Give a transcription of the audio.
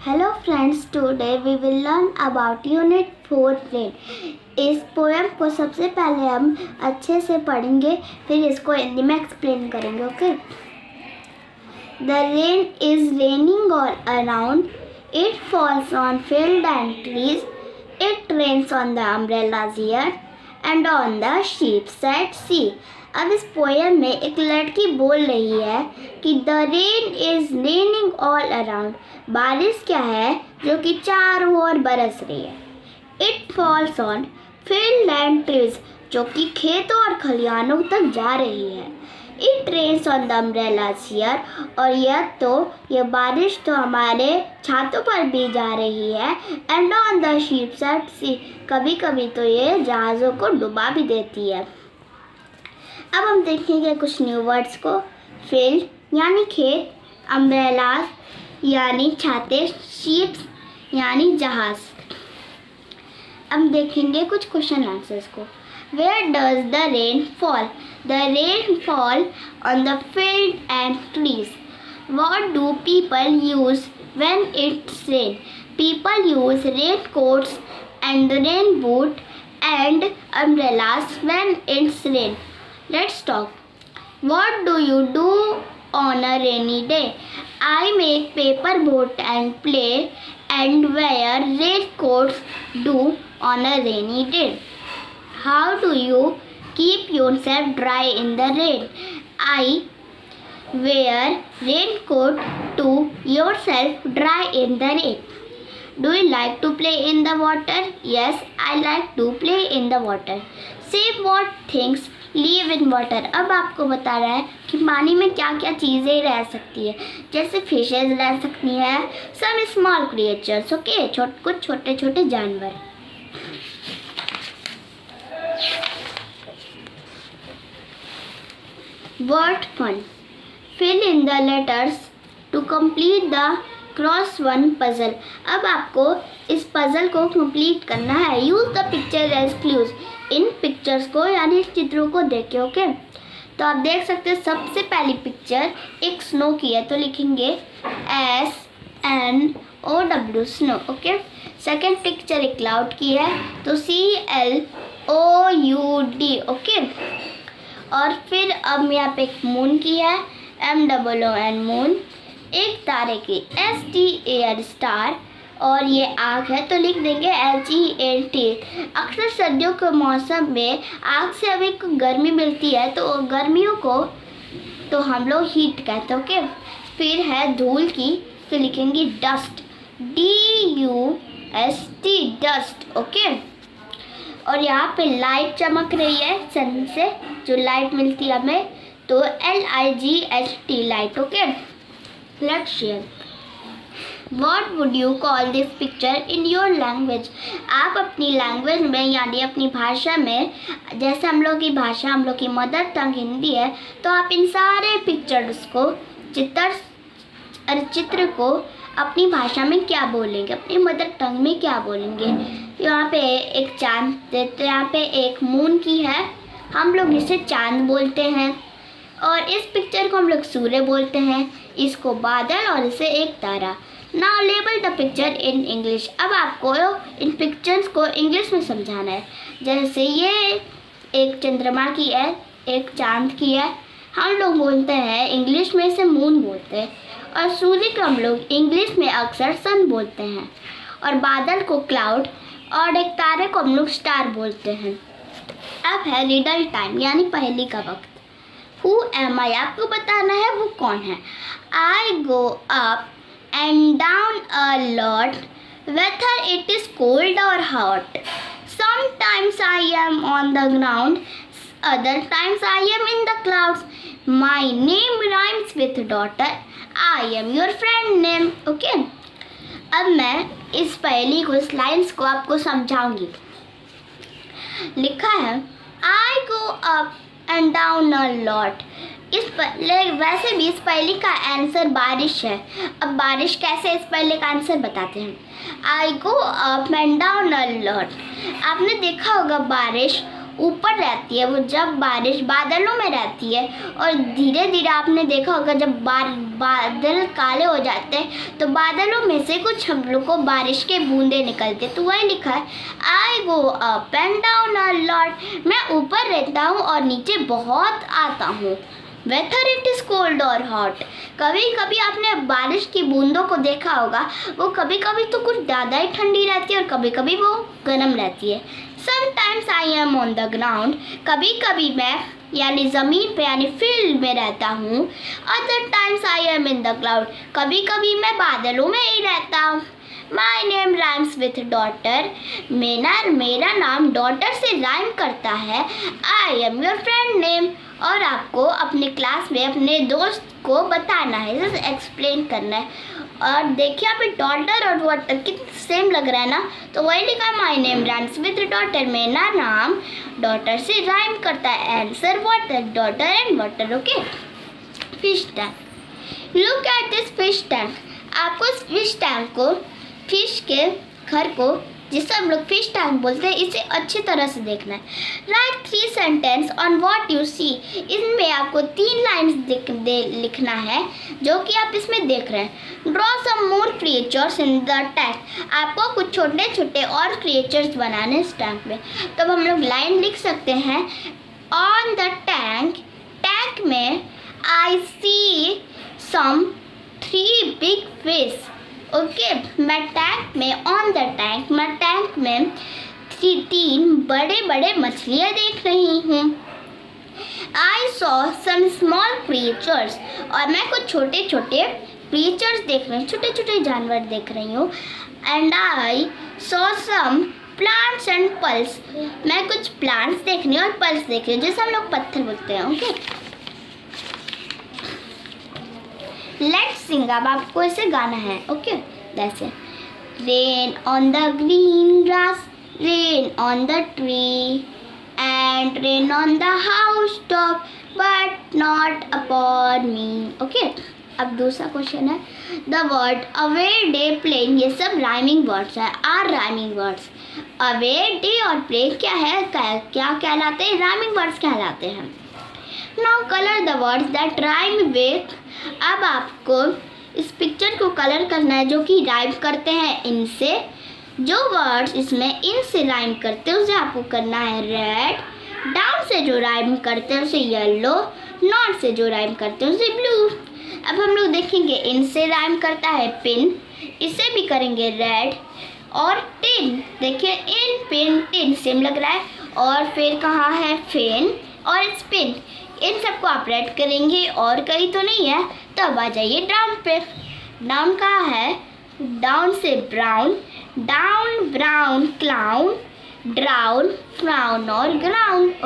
Hello friends, today we will learn about Unit 4 Rain. इस poem को सबसे पहले हम अच्छे से पढ़ेंगे, फिर इसको हिंदी में एक्सप्लेन करेंगे. Okay. The rain is raining all around. It falls on field and trees. It rains on the umbrellas here and on the ships at sea. अब इस पोएम में एक लड़की बोल रही है कि the rain is raining all around. बारिश क्या है जो कि चारों ओर बरस रही है. It falls on field and trees, जो कि खेतों और खलिहानों तक जा रही है. It rains on the umbrellas here, और यह बारिश तो हमारे छातों पर भी जा रही है. And on the ships at sea, कभी कभी तो ये जहाज़ों को डुबा भी देती है. अब हम देखेंगे कुछ न्यू वर्ड्स को. फील्ड यानी खेत, अम्ब्रेलास यानी छाते, शिप्स यानी जहाज. अब देखेंगे कुछ क्वेश्चन आंसर्स को. Where does the rain fall? The rain fall on the field and trees. What do people use when it's rain? People use rain coats and rain boot and umbrellas when it's rain. Let's talk. What do you do on a rainy day? I make paper boat and play and wear raincoats do on a rainy day. How do you keep yourself dry in the rain? I wear raincoat to yourself dry in the rain. Do you like to play in the water? Yes, I like to play in the water. Say what things live in water. अब आपको बता रहा है कि पानी में क्या क्या चीज़ें रह सकती है. जैसे फिशेज रह सकती हैं, सम स्मॉल क्रिएचर्स. ओके, कुछ छोटे छोटे जानवर. Word fun. Fill in the letters to complete the crossword puzzle. अब आपको इस पजल को कंप्लीट करना है. Use the picture as clues. इन पिक्चर्स को यानी इस चित्रों को देखें. ओके, तो आप देख सकते हैं सबसे पहली पिक्चर एक स्नो की है, तो लिखेंगे SNOW snow. Okay. Second picture एक क्लाउड की है, तो CLOUD. ओके. और फिर अब यहाँ पे एक मून की है, MOON मून. एक तारे की STAR स्टार, और ये आग है, तो लिख देंगे HELT. अक्सर सर्दियों के मौसम में आग से हमें गर्मी मिलती है, तो गर्मियों को तो हम लोग हीट कहते हैं. ओके. फिर है धूल की, तो लिखेंगे डस्ट, DUST डस्ट. ओके. और यहाँ पे लाइट चमक रही है सन से, जो लाइट मिलती है हमें, तो LIGHT light. Okay. Let's share. What would you call this picture in your language? आप अपनी लैंग्वेज में यानी अपनी भाषा में, जैसे हम लोग की भाषा, हम लोग की मदर टंग हिंदी है, तो आप इन सारे पिक्चर्स को, चित्र को अपनी भाषा में क्या बोलेंगे, अपनी मदर टंग में क्या बोलेंगे. यहाँ पे एक चांद देते, यहाँ पे एक मून की है, हम लोग इसे चांद बोलते हैं. और इस पिक्चर को हम लोग सूर्य बोलते हैं, इसको बादल, और इसे एक तारा. Now label the picture in English. अब आपको इन पिक्चर्स को इंग्लिश में समझाना है. जैसे ये एक चंद्रमा की है, एक चांद की है, हम लोग बोलते हैं इंग्लिश में इसे मून बोलते हैं. और सूर्य को हम लोग इंग्लिश में अक्सर सन बोलते हैं. और बादल को क्लाउड, और एक तारे को हम लोग स्टार बोलते हैं. अब है रिडल टाइम यानी पहेली का वक्त. Who am I? आपको बताना है वो कौन है. I go up and down a lot, whether it is cold or hot. Sometimes I am on the ground, other times I am in the clouds. My name rhymes with daughter. I am your friend name. Okay. अब मैं इस पहेली को, इस lines को आपको समझाऊंगी. लिखा है I go up and down a lot. वैसे भी इस पहेली का आंसर बारिश है. अब बारिश कैसे, इस पहेली का आंसर बताते हैं. I go up and down a lot. आपने देखा होगा बारिश ऊपर रहती है, वो जब बारिश बादलों में रहती है। और धीरे धीरे आपने देखा होगा जब बादल काले हो जाते हैं तो बादलों में से कुछ हम लोग को बारिश के बूंदे निकलते, तो वही लिखा है I go up and down a lot. मैं ऊपर रहता हूँ और नीचे बहुत आता हूँ। वेदर इट इज़ कोल्ड और हॉट। कभी कभी आपने बारिश की बूंदों को देखा होगा, वो कभी कभी तो कुछ ज़्यादा ही ठंडी रहती है और कभी कभी वो गर्म रहती है। Sometimes I am on the ground. कभी कभी मैं यानी ज़मीन पे यानी फील्ड में रहता हूँ। Other times I am in the cloud. कभी कभी मैं बादलों में ही रहता हूँ। My name rhymes with daughter. मेरा नाम डॉटर से राइम करता है। I am your friend name. और आपको अपने क्लास में अपने दोस्त को बताना है, जैसे एक्सप्लेन करना है। और देखिए यहाँ पे डॉटर और वाटर कितना सेम लग रहा है ना, तो वही लिखा my name rhymes with daughter. मेरा नाम डॉटर से राइम करता है। Answer water, daughter and water. Okay, fish tank. Look at this fish tank. आपको इस फिश टैंक को, फिश के घर को, जिसे हम लोग फिश टैंक बोलते हैं, इसे अच्छी तरह से देखना है। Write 3 sentence on what you see. इसमें आपको 3 लाइन्स लिखना है जो कि आप इसमें देख रहे हैं। Draw some more creatures in the tank. आपको कुछ छोटे छोटे और क्रिएचर्स बनाने इस टैंक में। तब हम लोग लाइन लिख सकते हैं ऑन द टैंक। टैंक में I see some 3 big fish. Okay, मैं टैंक में, ऑन द टैंक, मैं टैंक में 3 बड़े बड़े मछलियाँ देख रही हूँ। I saw some small creatures. और मैं कुछ छोटे छोटे क्रिएचर्स देख रही हूँ, छोटे छोटे जानवर देख रही हूँ। And I saw some plants and pulse. मैं कुछ प्लांट्स देख रही हूँ और पल्स देख रही हूँ, जैसे हम लोग पत्थर बोलते हैं। Okay, let's sing. अब आपको इसे गाना है। ओके, जैसे rain on the green grass, rain on the tree and rain on the house top but not upon me. Okay, अब दूसरा क्वेश्चन है the word away day playing. ये सब राइमिंग वर्ड्स है, are rhyming words. Away day और play क्या है, क्या कहलाते हैं, राइमिंग वर्ड्स कहलाते हैं। Now colour the words that rhyme with. अब आपको इस पिक्चर को कलर करना है जो कि राइम करते हैं इनसे। जो वर्ड्स इसमें इन से राइम करते हैं उसे आपको करना है रेड। डाउन से जो राइम करते हैं उसे येलो। नॉर्थ से जो राइम करते हैं उसे ब्लू। अब हम लोग देखेंगे इन से राइम करता है पिन, इसे भी करेंगे रेड। और टिन, देखिए इन पिन टिन सेम लग रहा है। और फिर कहाँ है फिन और स्पिन, इन सबको आप रेड करेंगे और कहीं तो नहीं है। तब आ जाइए डाउन पे। डाउन कहाँ है, डाउन से brown, down brown clown, drown frown और ग्राउंड।